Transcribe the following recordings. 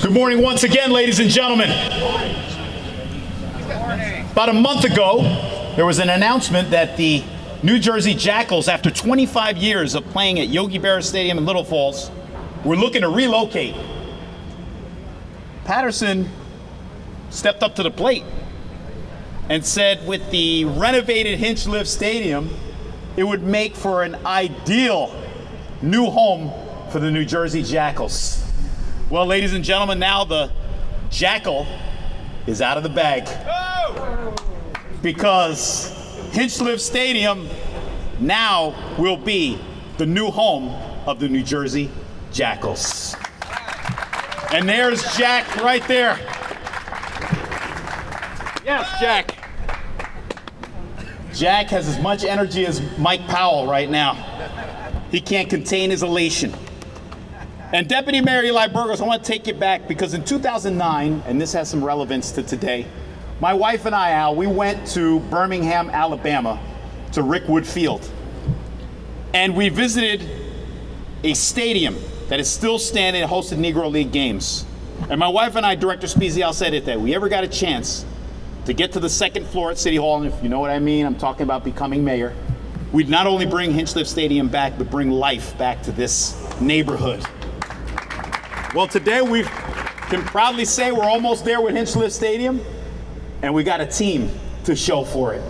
Good morning once again, ladies and gentlemen. About a month ago, there was an announcement that the New Jersey Jackals, after 25 years of playing at Yogi Berra Stadium in Little Falls, were looking to relocate. Paterson stepped up to the plate and said with the renovated Hinchliffe Stadium, it would make for an ideal new home for the New Jersey Jackals. Well, ladies and gentlemen, now the Jackal is out of the bag because Hinchliffe Stadium now will be the new home of the New Jersey Jackals. And there's Jack right there. Yes, Jack. Jack has as much energy as Mike Powell right now. He can't contain his elation. And Deputy Mayor Eli Burgos, I want to take you back because in 2009, and this has some relevance to today, my wife and I, Al, we went to Birmingham, Alabama, to Rickwood Field. And we visited a stadium that is still standing and hosted Negro League games. And my wife and I, Director Spezial, said it that we ever got a chance to get to the second floor at City Hall, and if you know what I mean, I'm talking about becoming mayor, we'd not only bring Hinchliffe Stadium back, but bring life back to this neighborhood. Well, today we can proudly say we're almost there with Hinchliffe Stadium, and we got a team to show for it.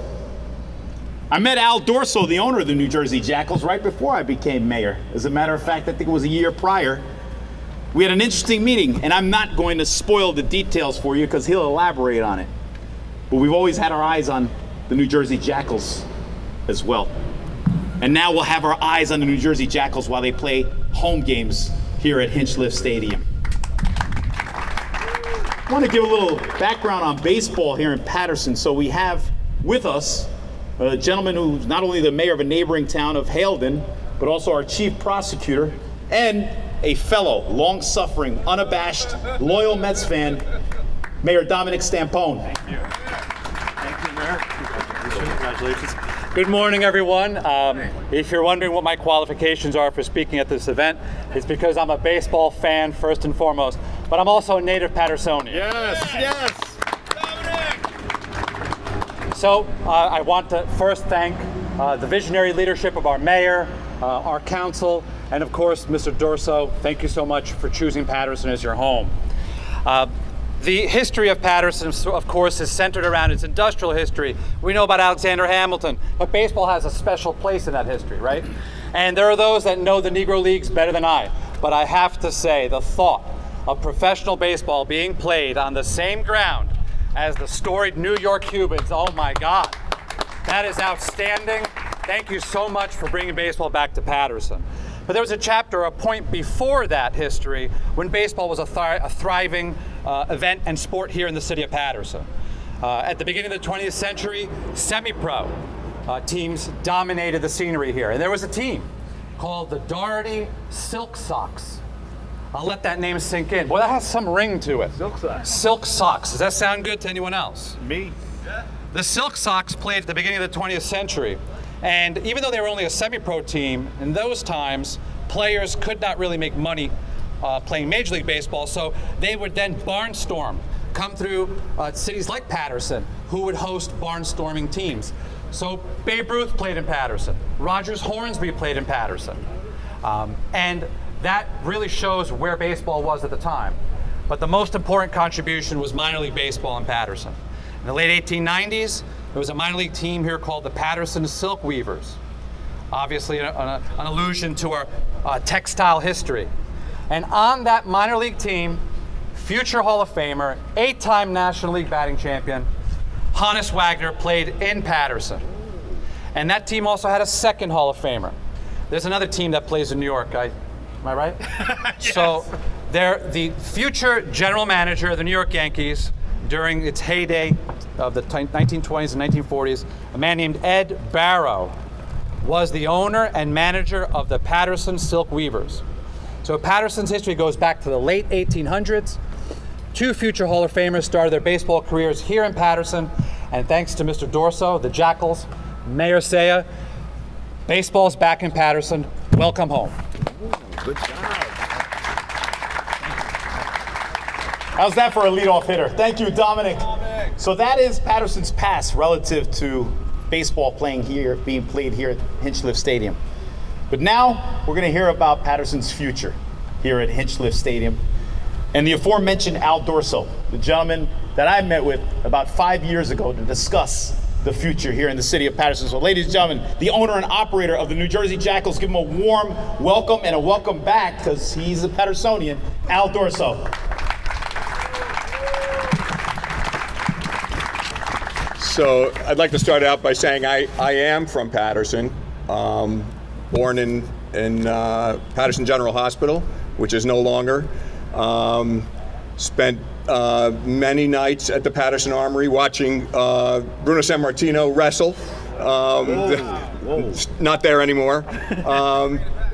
I met Al Dorso, the owner of the New Jersey Jackals, right before I became mayor. As a matter of fact, I think it was a year prior. We had an interesting meeting, and I'm not going to spoil the details for you because he'll elaborate on it. But we've always had our eyes on the New Jersey Jackals as well. And now we'll have our eyes on the New Jersey Jackals while they play home games here at Hinchliffe Stadium. I want to give a little background on baseball here in Paterson. So we have with us a gentleman who's not only the mayor of a neighboring town of Haledon, but also our chief prosecutor and a fellow, long-suffering, unabashed, loyal Mets fan, Mayor Dominic Stampone. Thank you. Thank you, Mayor. Congratulations. Good morning, everyone. If you're wondering what my qualifications are for speaking at this event, it's because I'm a baseball fan first and foremost, but I'm also a native Patersonian. Yes, yes. Dominic! So I want to first thank the visionary leadership of our mayor, our council, and of course, Mr. Dorso. Thank you so much for choosing Paterson as your home. The history of Paterson, of course, is centered around its industrial history. We know about Alexander Hamilton, but baseball has a special place in that history, right? And there are those that know the Negro Leagues better than I, but I have to say the thought of professional baseball being played on the same ground as the storied New York Cubans, oh my God, that is outstanding. Thank you so much for bringing baseball back to Paterson. But there was a chapter, a point before that history, when baseball was a thriving event and sport here in the city of Paterson. At the beginning of the 20th century, semi-pro teams dominated the scenery here. And there was a team called the Doherty Silk Sox. I'll let that name sink in. Boy, that has some ring to it. Silk Sox. Silk Sox. Does that sound good to anyone else? Me. The Silk Sox played at the beginning of the 20th century. And even though they were only a semi-pro team, in those times, players could not really make money playing Major League Baseball, so they would then barnstorm, come through cities like Paterson, who would host barnstorming teams. So Babe Ruth played in Paterson. Rogers Hornsby played in Paterson. And that really shows where baseball was at the time. But the most important contribution was minor league baseball in Paterson. In the late 1890s, there was a minor league team here called the Paterson Silk Weavers. Obviously an allusion to our textile history. And on that minor league team, future Hall of Famer, 8-time National League batting champion, Honus Wagner played in Paterson. And that team also had a second Hall of Famer. There's another team that plays in New York, am I right? Yes. So they're the future general manager of the New York Yankees during its heyday of the 1920s and 1940s, a man named Ed Barrow was the owner and manager of the Paterson Silk Weavers. So Paterson's history goes back to the late 1800s. Two future Hall of Famers started their baseball careers here in Paterson, and thanks to Mr. Dorso, the Jackals, Mayor Sayegh, baseball's back in Paterson. Welcome home. Good job. How's that for a leadoff hitter? Thank you, Dominic. So that is Paterson's past relative to baseball being played here at Hinchliffe Stadium. But now we're going to hear about Paterson's future here at Hinchliffe Stadium. And the aforementioned Al Dorso, the gentleman that I met with about 5 years ago to discuss the future here in the city of Paterson. So ladies and gentlemen, the owner and operator of the New Jersey Jackals, give him a warm welcome and a welcome back, because he's a Patersonian, Al Dorso. So I'd like to start out by saying I am from Paterson, born in Paterson General Hospital, which is no longer. Spent many nights at the Paterson Armory watching Bruno Sammartino wrestle. Not there anymore.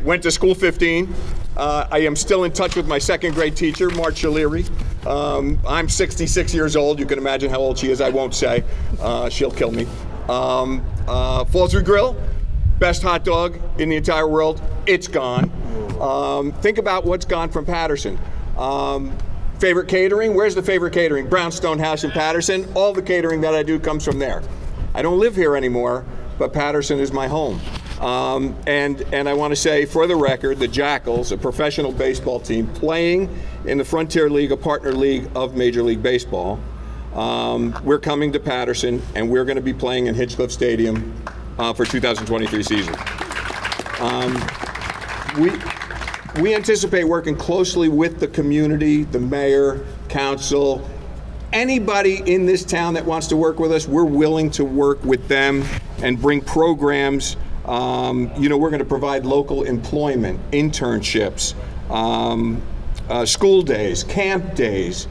Went to school 15. I am still in touch with my second grade teacher, Marcia Leary. I'm 66 years old. You can imagine how old she is. I won't say. She'll kill me. Fallsview Grill, best hot dog in the entire world. It's gone. Think about what's gone from Paterson. Favorite catering? Where's the favorite catering? Brownstone House in Paterson. All the catering that I do comes from there. I don't live here anymore, but Paterson is my home. And I want to say, for the record, the Jackals, a professional baseball team playing in the Frontier League, a partner league of Major League Baseball. We're coming to Paterson, and we're going to be playing in Hinchliffe Stadium for 2023 season. We anticipate working closely with the community, the mayor, council, anybody in this town that wants to work with us. We're willing to work with them and bring programs. We're going to provide local employment, internships, school days, camp days.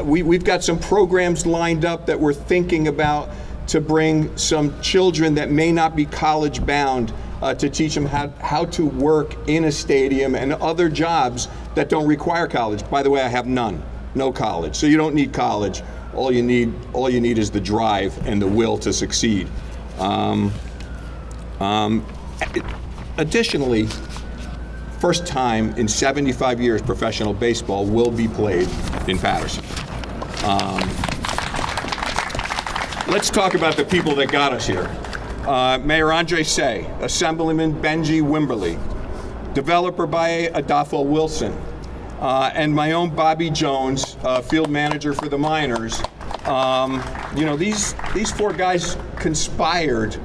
We've got some programs lined up that we're thinking about to bring some children that may not be college bound, to teach them how to work in a stadium and other jobs that don't require college. By the way, I have no college. So you don't need college. All you need is the drive and the will to succeed. Additionally, first time in 75 years professional baseball will be played in Paterson. Let's talk about the people that got us here. Mayor Andre Sayegh, Assemblyman Benji Wimberly, developer by Adolfo Wilson, and my own Bobby Jones, field manager for the minors. These four guys conspired,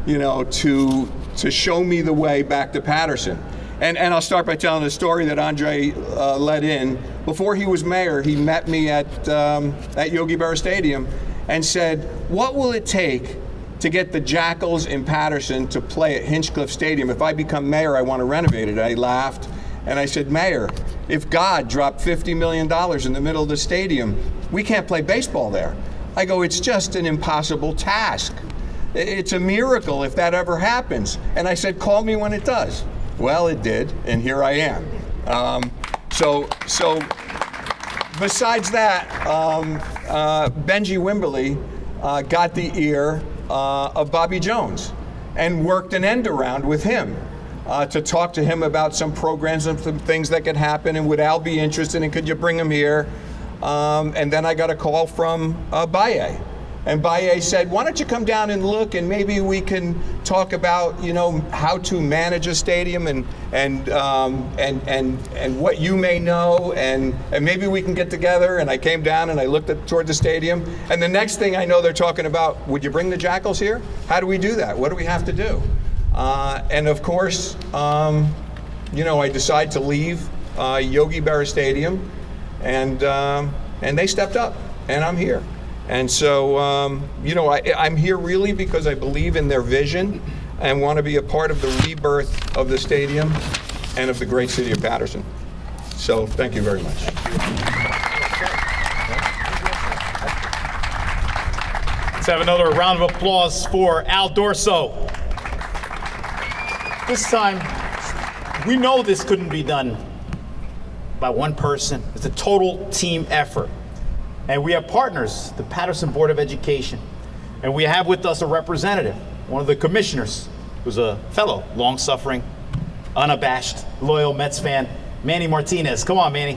to show me the way back to Paterson. And I'll start by telling a story that Andre let in. Before he was mayor, he met me at Yogi Berra Stadium and said, "What will it take to get the Jackals in Paterson to play at Hinchliffe Stadium? If I become mayor, I want to renovate it." I laughed and I said, "Mayor, if God dropped $50 million in the middle of the stadium, we can't play baseball there." I go, "It's just an impossible task. It's a miracle if that ever happens." And I said, "Call me when it does." Well, it did, and here I am. So besides that, Benji Wimberly got the ear of Bobby Jones and worked an end around with him to talk to him about some programs and some things that could happen, and would Al be interested, and could you bring him here? And then I got a call from Baye. And Baye said, "Why don't you come down and look, and maybe we can talk about, how to manage a stadium and what you may know, and maybe we can get together." And I came down and I looked toward the stadium, and the next thing I know, they're talking about, "Would you bring the Jackals here? How do we do that? What do we have to do?" And of course, I decided to leave Yogi Berra Stadium, and they stepped up, and I'm here. And so, I'm here really because I believe in their vision and want to be a part of the rebirth of the stadium and of the great city of Paterson. So, thank you very much. Let's have another round of applause for Al Dorso. This time, we know this couldn't be done by one person. It's a total team effort. And we have partners, the Paterson Board of Education. And we have with us a representative, one of the commissioners, who's a fellow, long-suffering, unabashed, loyal Mets fan, Manny Martinez. Come on, Manny.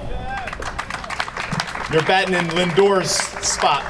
You're batting in Lindor's spot.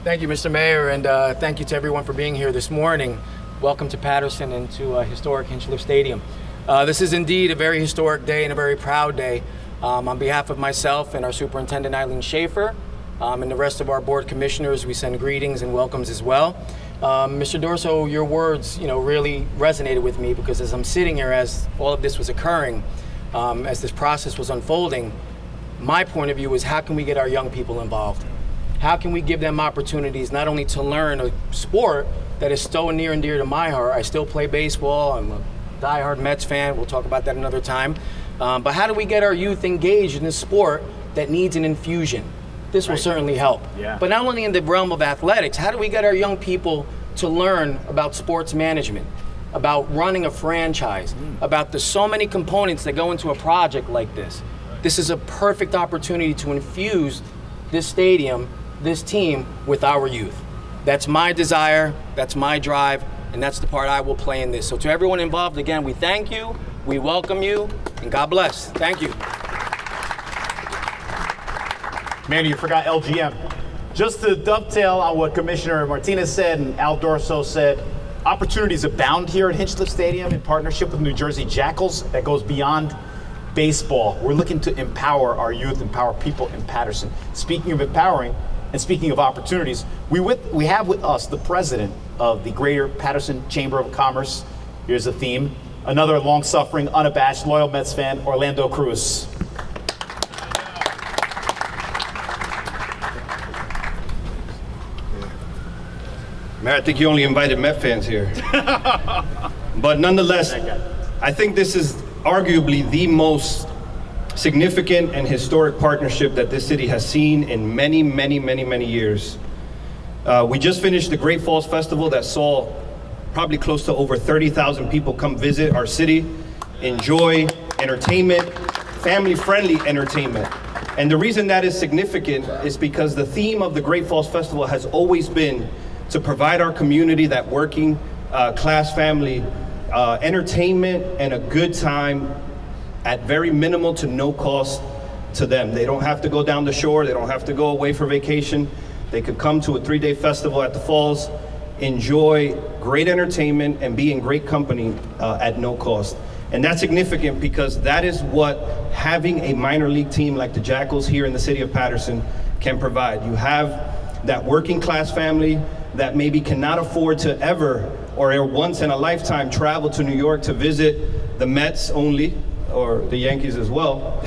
Thank you, Mr. Mayor, and thank you to everyone for being here this morning. Welcome to Paterson and to historic Hinchliffe Stadium. This is indeed a very historic day and a very proud day. On behalf of myself and our Superintendent Eileen Schaefer and the rest of our board commissioners, we send greetings and welcomes as well. Mr. Dorso, your words, really resonated with me because as I'm sitting here, as all of this was occurring, as this process was unfolding, my point of view was how can we get our young people involved? How can we give them opportunities not only to learn a sport that is so near and dear to my heart? I still play baseball. I'm a diehard Mets fan. We'll talk about that another time. But how do we get our youth engaged in this sport that needs an infusion? This will certainly help. Yeah. But not only in the realm of athletics, how do we get our young people to learn about sports management, about running a franchise, about the so many components that go into a project like this? This is a perfect opportunity to infuse this stadium, this team, with our youth. That's my desire, that's my drive, and that's the part I will play in this. So to everyone involved, again, we thank you, we welcome you, and God bless. Thank you. Manny, you forgot LGM. Just to dovetail on what Commissioner Martinez said and Al Dorso said, opportunities abound here at Hinchliffe Stadium in partnership with New Jersey Jackals that goes beyond baseball. We're looking to empower our youth, empower people in Paterson. Speaking of empowering and speaking of opportunities, we have with us the president of the Greater Paterson Chamber of Commerce. Here's the theme. Another long-suffering, unabashed, loyal Mets fan, Orlando Cruz. Mayor, I think you only invited Met fans here. But nonetheless, I think this is arguably the most significant and historic partnership that this city has seen in many, many, many, many years. We just finished the Great Falls Festival that saw probably close to over 30,000 people come visit our city, enjoy entertainment, family-friendly entertainment. And the reason that is significant is because the theme of the Great Falls Festival has always been to provide our community, that working class family, entertainment and a good time at very minimal to no cost to them. They don't have to go down the shore, they don't have to go away for vacation. They could come to a 3-day festival at the falls, enjoy great entertainment and be in great company at no cost. And that's significant because that is what having a minor league team like the Jackals here in the city of Paterson can provide. You have that working class family that maybe cannot afford to ever or once in a lifetime travel to New York to visit the Mets only, or the Yankees as well.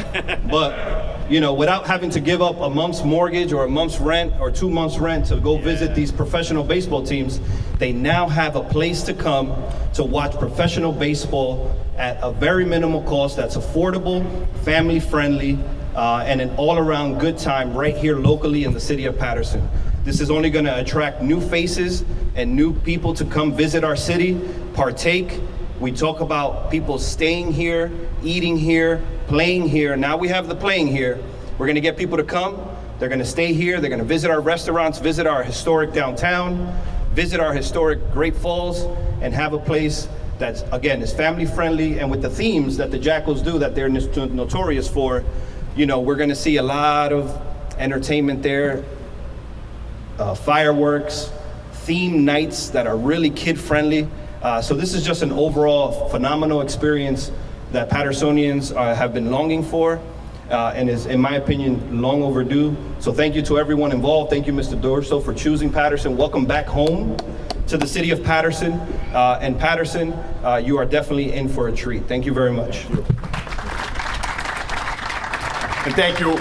But, without having to give up a month's mortgage or a month's rent or 2 months rent to go visit these professional baseball teams, they now have a place to come to watch professional baseball at a very minimal cost that's affordable, family friendly, and an all-around good time right here locally in the city of Paterson. This is only going to attract new faces and new people to come visit our city, partake. We talk about people staying here, eating here, playing here. Now we have the playing here. We're going to get people to come. They're going to stay here. They're going to visit our restaurants, visit our historic downtown, visit our historic Great Falls, and have a place that's, again, is family friendly. And with the themes that the Jackals do that they're notorious for, we're going to see a lot of entertainment there. Fireworks, theme nights that are really kid-friendly. So this is just an overall phenomenal experience that Patersonians have been longing for and is, in my opinion, long overdue. So thank you to everyone involved. Thank you, Mr. Dorso, for choosing Paterson. Welcome back home to the city of Paterson. And Paterson, you are definitely in for a treat. Thank you very much. And thank you,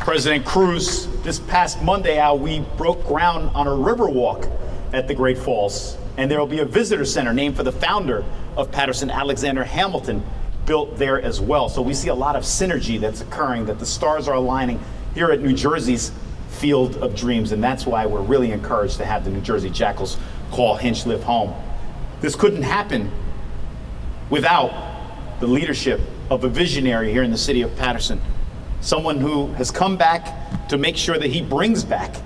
President Cruz. This past Monday, Al, we broke ground on a river walk at the Great Falls. And there will be a visitor center named for the founder of Paterson, Alexander Hamilton, built there as well. So we see a lot of synergy that's occurring, that the stars are aligning here at New Jersey's Field of Dreams. And that's why we're really encouraged to have the New Jersey Jackals call Hinchliffe home. This couldn't happen without the leadership of a visionary here in the city of Paterson. Someone who has come back to make sure that he brings back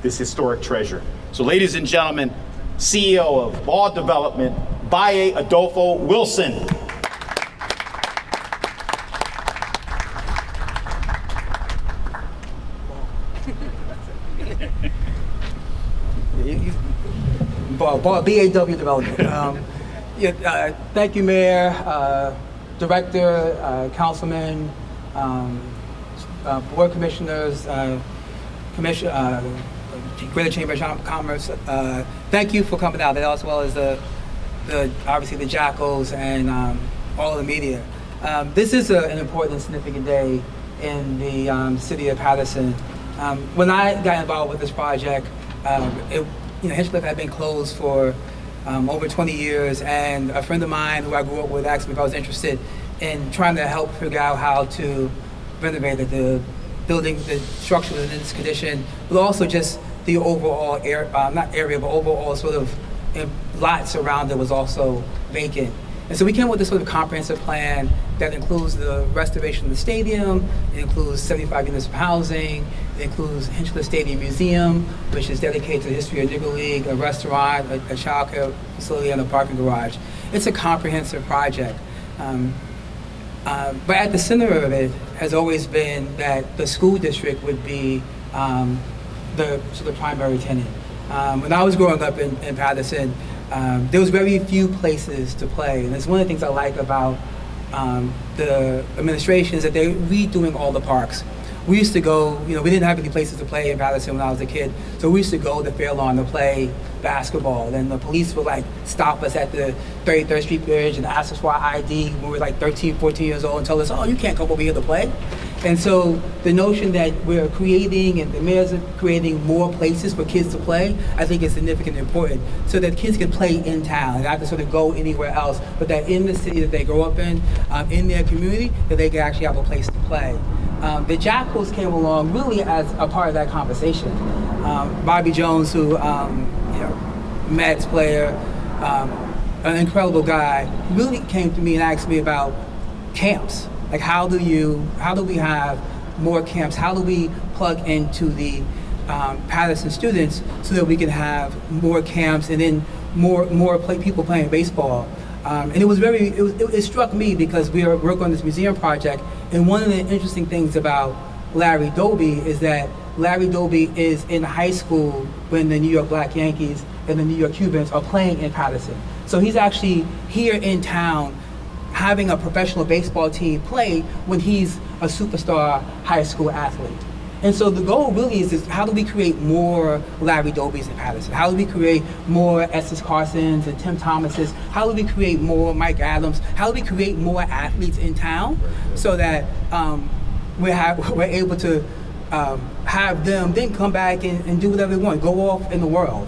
this historic treasure. So ladies and gentlemen, CEO of Law Development, Baye Adolfo Wilson. basketball, BAW development. Thank you, Mayor, Director, Councilman, Board Commissioners, Greater Chamber of Commerce. Thank you for coming out, as well as obviously the Jackals and all of the media. This is an important and significant day in the city of Paterson. When I got involved with this project, Hinchliffe had been closed for over 20 years, and a friend of mine who I grew up with asked me if I was interested in trying to help figure out how to renovate it, the building, the structure was in this condition, but also just the overall overall sort of lots around it was also vacant. And so we came up with this sort of comprehensive plan that includes the restoration of the stadium, it includes 75 units of housing, it includes Hinchliffe Stadium Museum, which is dedicated to the history of Negro League, a restaurant, a child care facility, and a parking garage. It's a comprehensive project. But at the center of it has always been that the school district would be the primary tenant. When I was growing up in Paterson, there was very few places to play, and it's one of the things I like about the administration is that they're redoing all the parks. We used to go, we didn't have any places to play in Paterson when I was a kid, so we used to go to Fair Lawn to play basketball. And the police would stop us at the 33rd Street Bridge and ask us for our ID when we were 13, 14 years old and tell us, oh, you can't come over here to play. And so the notion that we're creating and the mayor's creating more places for kids to play, I think is significant and important, so that kids can play in town and not have to sort of go anywhere else, but that in the city that they grow up in their community, that they can actually have a place to play. The Jackals came along really as a part of that conversation. Bobby Jones, who, Mets player, an incredible guy, really came to me and asked me about camps. How do we have more camps? How do we plug into the Paterson students so that we can have more camps and then more people playing baseball? And it struck me because we are working on this museum project, and one of the interesting things about Larry Doby is that Larry Doby is in high school when the New York Black Yankees and the New York Cubans are playing in Paterson. So he's actually here in town having a professional baseball team play when he's a superstar high school athlete. And so the goal really is how do we create more Larry Dobys in Paterson? How do we create more Estes Carsons and Tim Thomases? How do we create more Mike Adams? How do we create more athletes in town so that we're able to have them then come back and do whatever they want, go off in the world.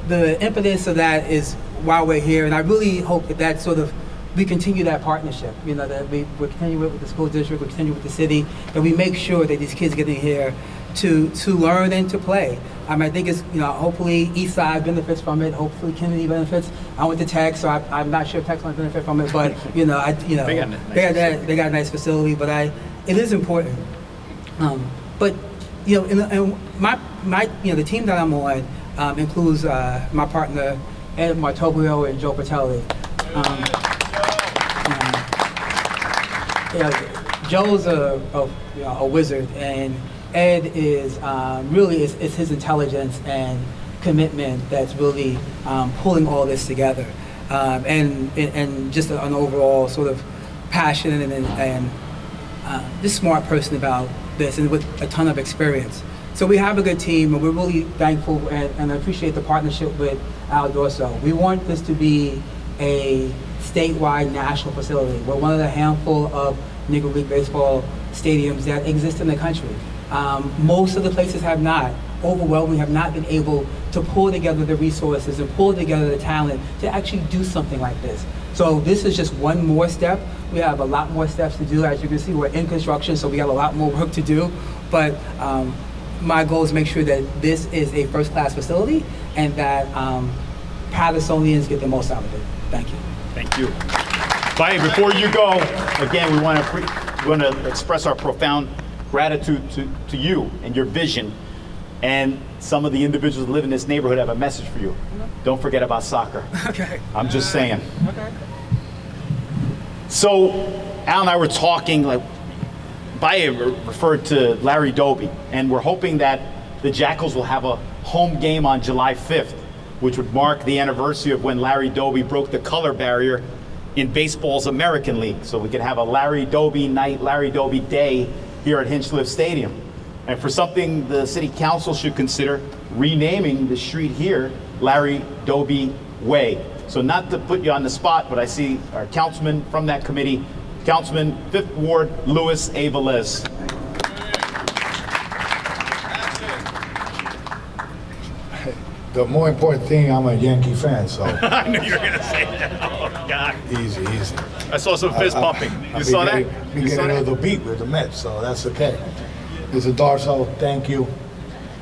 The impetus of that is why we're here, and I really hope that we continue that partnership, that we continue it with the school district, we continue with the city, that we make sure that these kids get in here to learn and to play. I think it's, hopefully East Side benefits from it, hopefully Kennedy benefits. I went to Tech, so I'm not sure Tech's going to benefit from it, but, they got a nice facility, but it is important. But, the team that I'm on includes my partner, Ed Martoglio and Joe Patelli. Joe's a wizard, and Ed is really it's his intelligence and commitment that's really pulling all this together, and just an overall sort of passion and just smart person about this, and with a ton of experience. So we have a good team, and we're really thankful and appreciate the partnership with Al Dorso. We want this to be a statewide national facility. We're one of the handful of Negro League baseball stadiums that exist in the country. Most of the places have not. Overwhelmingly have not been able to pull together the resources and pull together the talent to actually do something like this. So this is just one more step. We have a lot more steps to do. As you can see, we're in construction, so we have a lot more work to do. But my goal is to make sure that this is a first-class facility and that Patersonians get the most out of it. Thank you. Thank you. Baye, before you go, again, we want to express our profound gratitude to you and your vision. And some of the individuals who live in this neighborhood have a message for you. Don't forget about soccer. Okay. I'm just saying. Okay. So Al and I were talking, Baye referred to Larry Doby, and we're hoping that the Jackals will have home game on July 5th, which would mark the anniversary of when Larry Doby broke the color barrier in baseball's American League. So we could have a Larry Doby night, Larry Doby day here at Hinchliffe Stadium. And for something the city council should consider, renaming the street here Larry Doby Way. So not to put you on the spot, but I see our councilman from that committee, Councilman 5th Ward, Louis A. Velez. The more important thing, I'm a Yankee fan, so I knew you were going to say that. Oh, God. easy. I saw some fist pumping. You saw that? We get a little beat with the Mets, so that's okay. Mr. Dorso, thank you.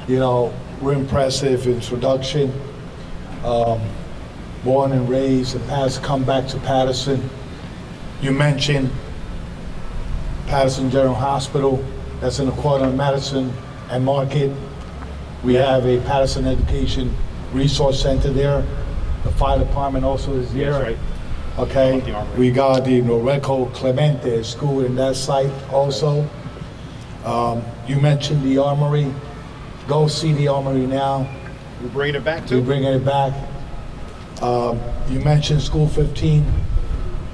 You know, we're impressive introduction. Born and raised and has come back to Paterson. You mentioned Paterson General Hospital, that's in the corner of Madison and Market. We have a Paterson Education Resource Center there. The fire department also is there. That's right. Okay, we got the Noreco Clemente School in that site also. You mentioned the Armory. Go see the Armory now. We're bringing it back We're too? bringing it back. You mentioned School 15.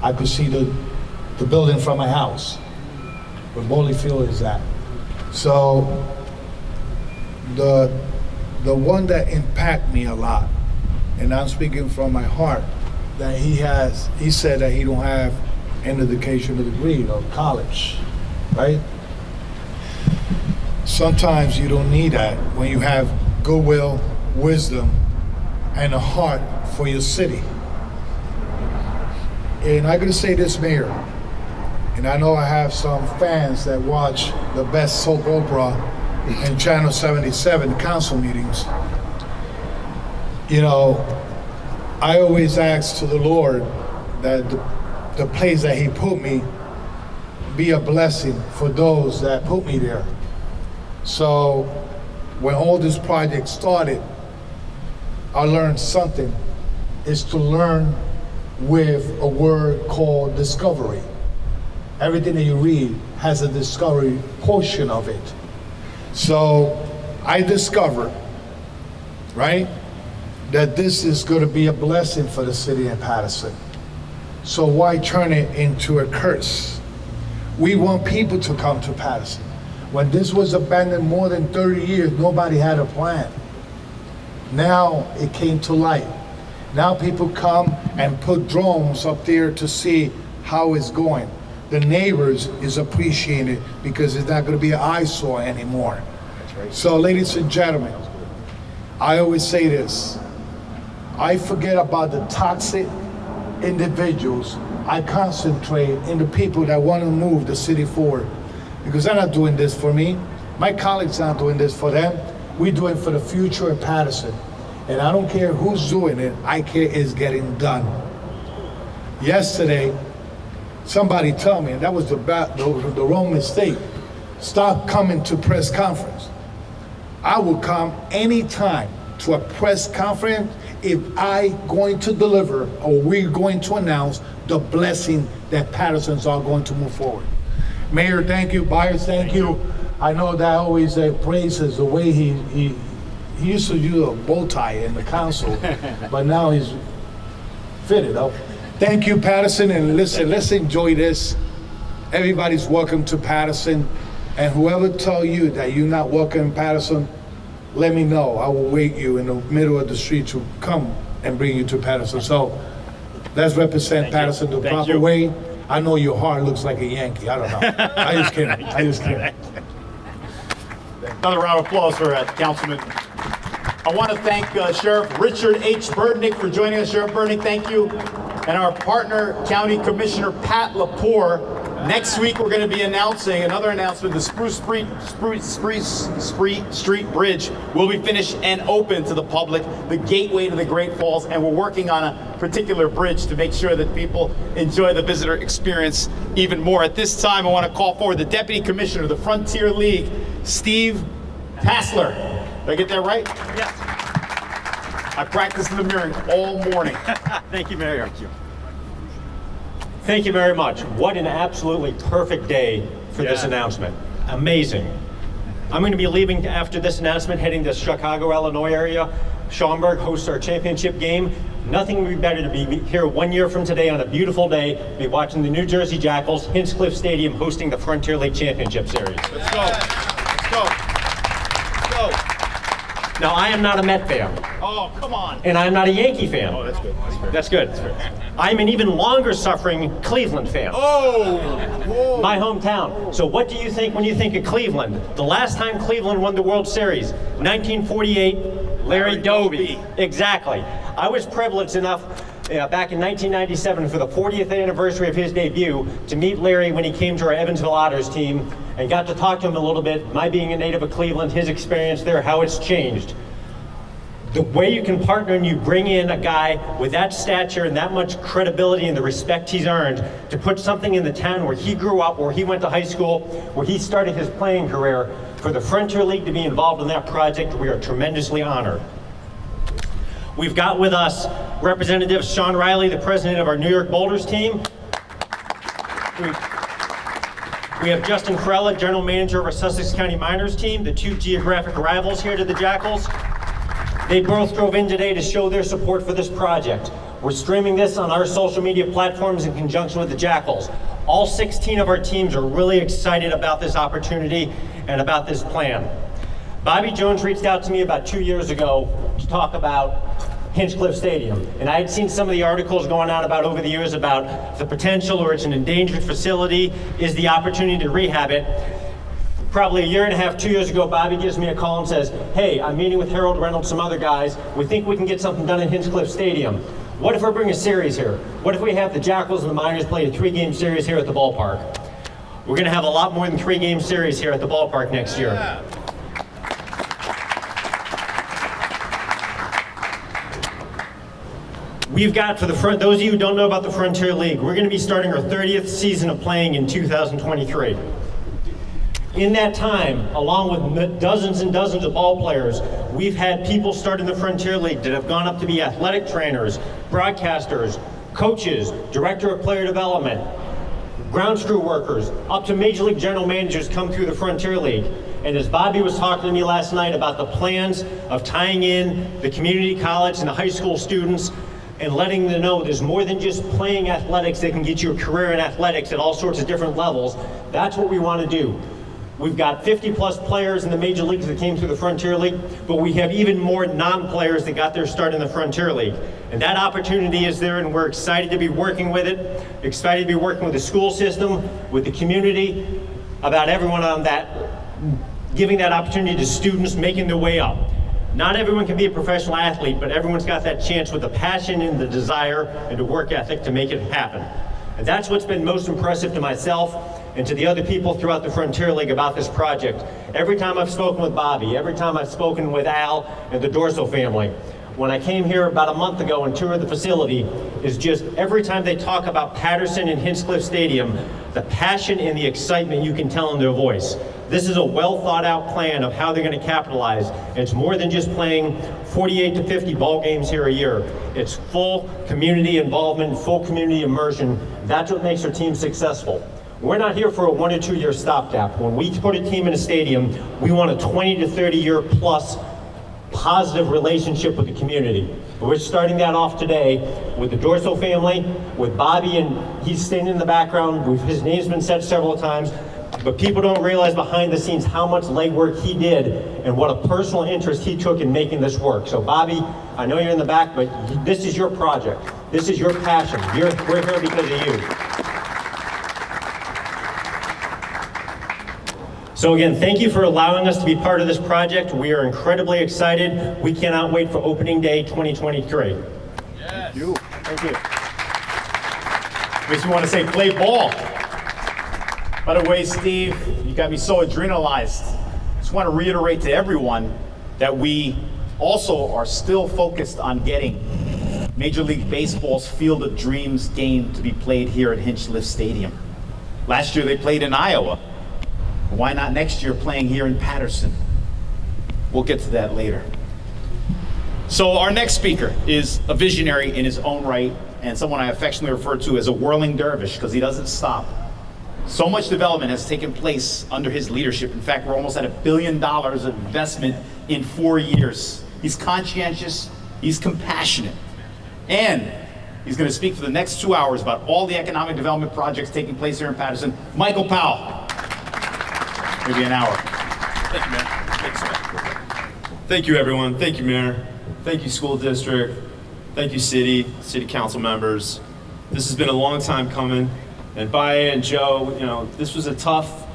I could see the building from my house, where Bowley Field is at. So the one that impacted me a lot, and I'm speaking from my heart, that he said that he don't have an educational degree or college, right? Sometimes you don't need that when you have goodwill, wisdom, and a heart for your city. And I'm gonna say this, Mayor, and I know I have some fans that watch the best soap opera in Channel 77, the council meetings. You know, I always ask to the Lord that the place that He put me be a blessing for those that put me there. So when all this project started, I learned something, is to learn with a word called discovery. Everything that you read has a discovery portion of it. So I discovered, right, that this is going to be a blessing for the city of Paterson. So why turn it into a curse? We want people to come to Paterson. When this was abandoned more than 30 years, nobody had a plan. Now it came to light. Now people come and put drones up there to see how it's going. The neighbors is appreciating it because it's not going to be an eyesore anymore. That's right. So ladies and gentlemen, I always say this. I forget about the toxic individuals. I concentrate in the people that want to move the city forward. Because they're not doing this for me. My colleagues aren't doing this for them. We do it for the future of Paterson. And I don't care who's doing it, I care it's getting done. Yesterday, somebody told me, and that was the wrong mistake, stop coming to press conference. I will come anytime to a press conference if I going to deliver or we're going to announce the blessing that Patersons are going to move forward. Mayor, thank you. Byers, thank you. I know that always praises the way he used to do a bow tie in the council, but now he's fitted up. Thank you, Paterson, and listen, let's enjoy this. Everybody's welcome to Paterson, and whoever tell you that you're not welcome in Paterson, let me know. I will wait you in the middle of the street to come and bring you to Paterson. So let's represent Paterson the proper way. I know your heart looks like a Yankee. I don't know. I just kidding. Another round of applause for Councilman. I want to thank Sheriff Richard H. Burdnick for joining us. Sheriff Burdnick, thank you. And our partner, County Commissioner Pat Lepore. Next week, we're going to be announcing another announcement. The Spruce Street Bridge will be finished and open to the public, the gateway to the Great Falls, and we're working on a particular bridge to make sure that people enjoy the visitor experience even more. At this time, I want to call forward the Deputy Commissioner of the Frontier League, Steve Tassler. Did I get that right? Yes. I practiced in the mirror all morning. Thank you, Mayor. Thank you very much. What an absolutely perfect day for this announcement. Amazing. I'm going to be leaving after this announcement, heading to Chicago, Illinois area. Schaumburg hosts our championship game. Nothing would be better to be here 1 year from today on a beautiful day, be watching the New Jersey Jackals, Hinchliffe Stadium, hosting the Frontier League Championship Series. Let's go. Let's go. Let's go. Now, I am not a Met fan, Oh, come on. and I'm not a Yankee fan. Oh, that's good. That's fair. That's good. I'm an even longer suffering Cleveland fan. Oh, whoa. My hometown. So what do you think when you think of Cleveland? The last time Cleveland won the World Series, 1948, Larry Doby. Exactly. I was privileged enough back in 1997 for the 40th anniversary of his debut to meet Larry when he came to our Evansville Otters team and got to talk to him a little bit, my being a native of Cleveland, his experience there, how it's changed. The way you can partner and you bring in a guy with that stature and that much credibility and the respect he's earned to put something in the town where he grew up, where he went to high school, where he started his playing career, for the Frontier League to be involved in that project, we are tremendously honored. We've got with us Representative Sean Riley, the president of our New York Boulders team. We have Justin Ferrella, general manager of our Sussex County Miners team, the two geographic rivals here to the Jackals. They both drove in today to show their support for this project. We're streaming this on our social media platforms in conjunction with the Jackals. All 16 of our teams are really excited about this opportunity and about this plan. Bobby Jones reached out to me about 2 years ago to talk about Hinchliffe Stadium. And I had seen some of the articles going on about over the years about the potential, or it's an endangered facility, is the opportunity to rehab it. Probably a year and a half, 2 years ago, Bobby gives me a call and says, hey, I'm meeting with Harold Reynolds, some other guys. We think we can get something done in Hinchliffe Stadium. What if we bring a series here? What if we have the Jackals and the Miners play a 3-game series here at the ballpark? We're gonna have a lot more than 3-game series here at the ballpark next year. Yeah. We've got, for those of you who don't know about the Frontier League, we're going to be starting our 30th season of playing in 2023. In that time, along with dozens and dozens of ball players, we've had people start in the Frontier League that have gone up to be athletic trainers, broadcasters, coaches, director of player development, ground crew workers, up to Major League general managers come through the Frontier League. And as Bobby was talking to me last night about the plans of tying in the community college and the high school students and letting them know there's more than just playing athletics that can get you a career in athletics at all sorts of different levels, that's what we want to do. We've got 50-plus players in the major leagues that came through the Frontier League, but we have even more non-players that got their start in the Frontier League. And that opportunity is there, and we're excited to be working with it, excited to be working with the school system, with the community, about everyone on that, giving that opportunity to students making their way up. Not everyone can be a professional athlete, but everyone's got that chance with the passion and the desire and the work ethic to make it happen. And that's what's been most impressive to myself and to the other people throughout the Frontier League about this project. Every time I've spoken with Bobby, every time I've spoken with Al and the Dorso family, when I came here about a month ago and toured the facility, is just every time they talk about Paterson and Hinchliffe Stadium, the passion and the excitement you can tell in their voice. This is a well thought out plan of how they're going to capitalize. And it's more than just playing 48 to 50 ball games here a year. It's full community involvement, full community immersion. That's what makes our team successful. We're not here for a 1 or 2 year stopgap. When we put a team in a stadium, we want a 20 to 30 year plus positive relationship with the community. We're starting that off today with the Dorso family, with Bobby, and he's standing in the background. His name's been said several times, but people don't realize behind the scenes how much legwork he did and what a personal interest he took in making this work. So Bobby, I know you're in the back, but this is your project. This is your passion. We're here because of you. So again, thank you for allowing us to be part of this project. We are incredibly excited. We cannot wait for opening day 2023. Yes. Thank you. Thank you. Makes me want to say play ball. By the way, Steve, you got me so adrenalized. Just want to reiterate to everyone that we also are still focused on getting Major League Baseball's Field of Dreams game to be played here at Hinchliffe Stadium. Last year they played in Iowa. Why not next year playing here in Paterson? We'll get to that later. So our next speaker is a visionary in his own right and someone I affectionately refer to as a whirling dervish because he doesn't stop. So much development has taken place under his leadership. In fact, we're almost at $1 billion of investment in 4 years. He's conscientious, he's compassionate, and he's going to speak for the next 2 hours about all the economic development projects taking place here in Paterson. Michael Powell. Maybe an hour. Thank you, man. Thanks, man. Thank you, everyone. Thank you, Mayor. Thank you, school district. Thank you, city council members. This has been a long time coming. And Baye and Joe, this was a tough,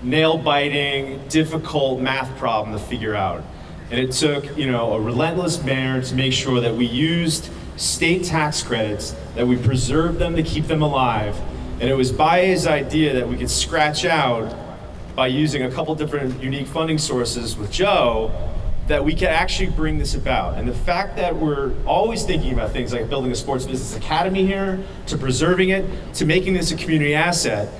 nail-biting, difficult math problem to figure out. And it took, a relentless mayor to make sure that we used state tax credits, that we preserved them to keep them alive. And it was Baye's idea that we could scratch out, by using a couple different unique funding sources with Joe, that we could actually bring this about. And the fact that we're always thinking about things like building a sports business academy here, to preserving it, to making this a community asset,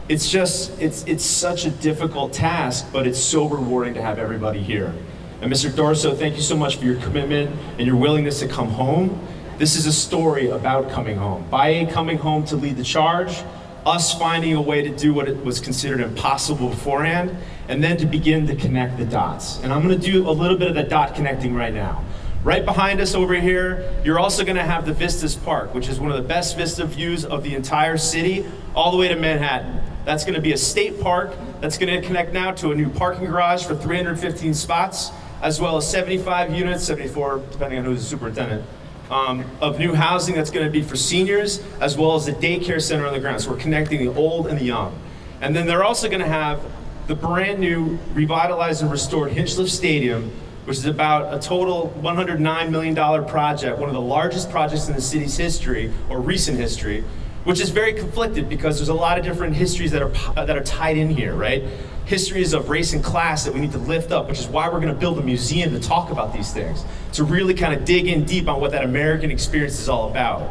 it's such a difficult task, but it's so rewarding to have everybody here. And Mr. Dorso, thank you so much for your commitment and your willingness to come home. This is a story about coming home. Baye coming home to lead the charge, us finding a way to do what it was considered impossible beforehand, and then to begin to connect the dots. And I'm gonna do a little bit of the dot connecting right now. Right behind us over here, you're also gonna have the Vistas Park, which is one of the best vista views of the entire city, all the way to Manhattan. That's gonna be a state park that's gonna connect now to a new parking garage for 315 spots, as well as 75 units, 74, depending on who's the superintendent, of new housing that's going to be for seniors, as well as the daycare center on the ground. So we're connecting the old and the young. And then they're also going to have the brand new revitalized and restored Hinchliffe Stadium, which is about a total $109 million project, one of the largest projects in the city's history, or recent history, which is very conflicted because there's a lot of different histories that are tied in here, right? Histories of race and class that we need to lift up, which is why we're gonna build a museum to talk about these things, to really kind of dig in deep on what that American experience is all about.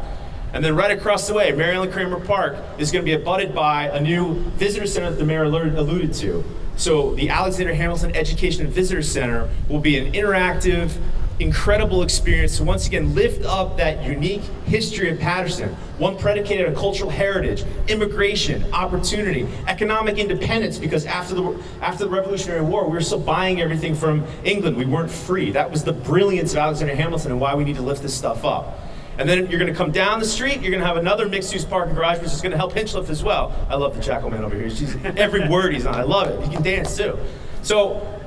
And then right across the way, Mary Ellen Kramer Park is gonna be abutted by a new visitor center that the mayor alluded to. So the Alexander Hamilton Education and Visitor Center will be an interactive, incredible experience to once again lift up that unique history of Paterson, one predicated on cultural heritage, immigration, opportunity, economic independence, because after the Revolutionary War, we were still buying everything from England. We weren't free. That was the brilliance of Alexander Hamilton and why we need to lift this stuff up. And then you're gonna come down the street, you're gonna have another mixed-use parking garage, which is gonna help Hinchliffe as well. I love the Jackal man over here. She's every word he's on, I love it. He can dance too.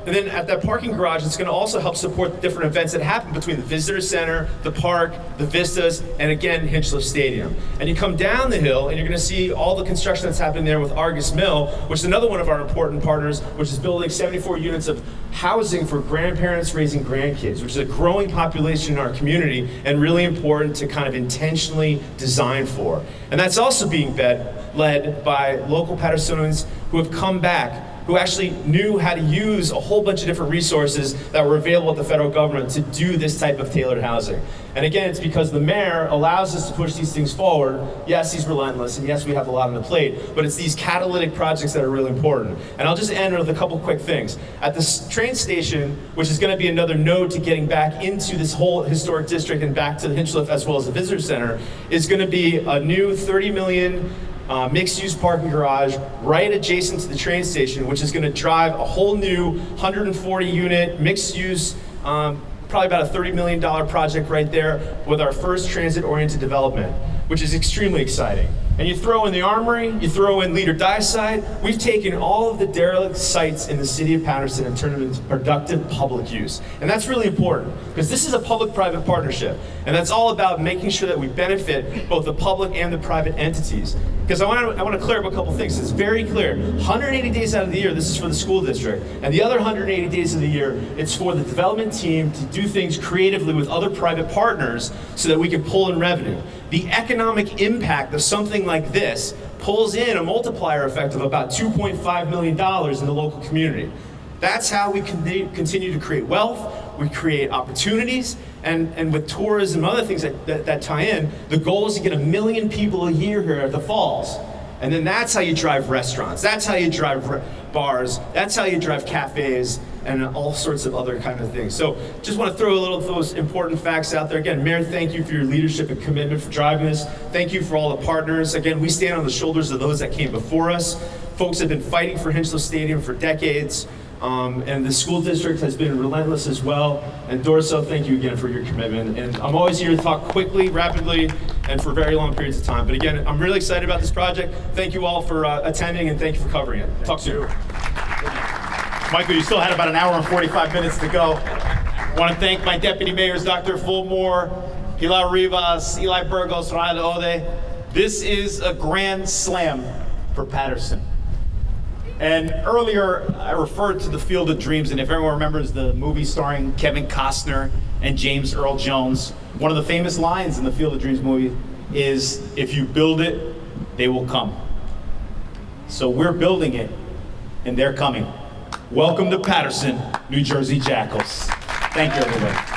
And then at that parking garage, it's going to also help support the different events that happen between the visitor center, the park, the vistas, and again, Hinchliffe Stadium. And you come down the hill and you're going to see all the construction that's happening there with Argus Mill, which is another one of our important partners, which is building 74 units of housing for grandparents raising grandkids, which is a growing population in our community and really important to kind of intentionally design for. And that's also being led by local Patersonians who have come back, who actually knew how to use a whole bunch of different resources that were available at the federal government to do this type of tailored housing. And again, it's because the mayor allows us to push these things forward. Yes, he's relentless, and yes, we have a lot on the plate, but it's these catalytic projects that are really important. And I'll just end with a couple quick things. At the train station, which is gonna be another node to getting back into this whole historic district and back to the Hinchliffe as well as the visitor center, is gonna be a new $30 million mixed-use parking garage right adjacent to the train station, which is going to drive a whole new 140-unit mixed-use, probably about a $30 million project right there with our first transit-oriented development, which is extremely exciting. And you throw in the Armory, you throw in Leader Dyside, we've taken all of the derelict sites in the city of Paterson and turned them into productive public use. And that's really important, because this is a public-private partnership, and that's all about making sure that we benefit both the public and the private entities. Because I want to clear up a couple things. It's very clear, 180 days out of the year, this is for the school district, and the other 180 days of the year, it's for the development team to do things creatively with other private partners so that we can pull in revenue. The economic impact of something like this pulls in a multiplier effect of about $2.5 million in the local community. That's how we continue to create wealth, we create opportunities, and with tourism and other things that tie in, the goal is to get 1 million people a year here at the Falls. And then that's how you drive restaurants, that's how you drive bars, that's how you drive cafes, and all sorts of other kind of things. So just want to throw a little of those important facts out there. Again, Mayor, thank you for your leadership and commitment for driving this. Thank you for all the partners. Again, we stand on the shoulders of those that came before us. Folks have been fighting for Hinchliffe Stadium for decades. And the school district has been relentless as well. And Dorso, thank you again for your commitment. And I'm always here to talk quickly, rapidly, and for very long periods of time. But again, I'm really excited about this project. Thank you all for attending, and thank you for covering it. Talk soon. Michael, you still had about an hour and 45 minutes to go. I want to thank my deputy mayors, Dr. Fulmore, Pilar Rivas, Eli Burgos, Rael Ode. This is a grand slam for Paterson. And earlier, I referred to the Field of Dreams, and if everyone remembers the movie starring Kevin Costner and James Earl Jones, one of the famous lines in the Field of Dreams movie is, "If you build it, they will come." So we're building it, and they're coming. Welcome to Paterson, New Jersey Jackals. Thank you, everybody.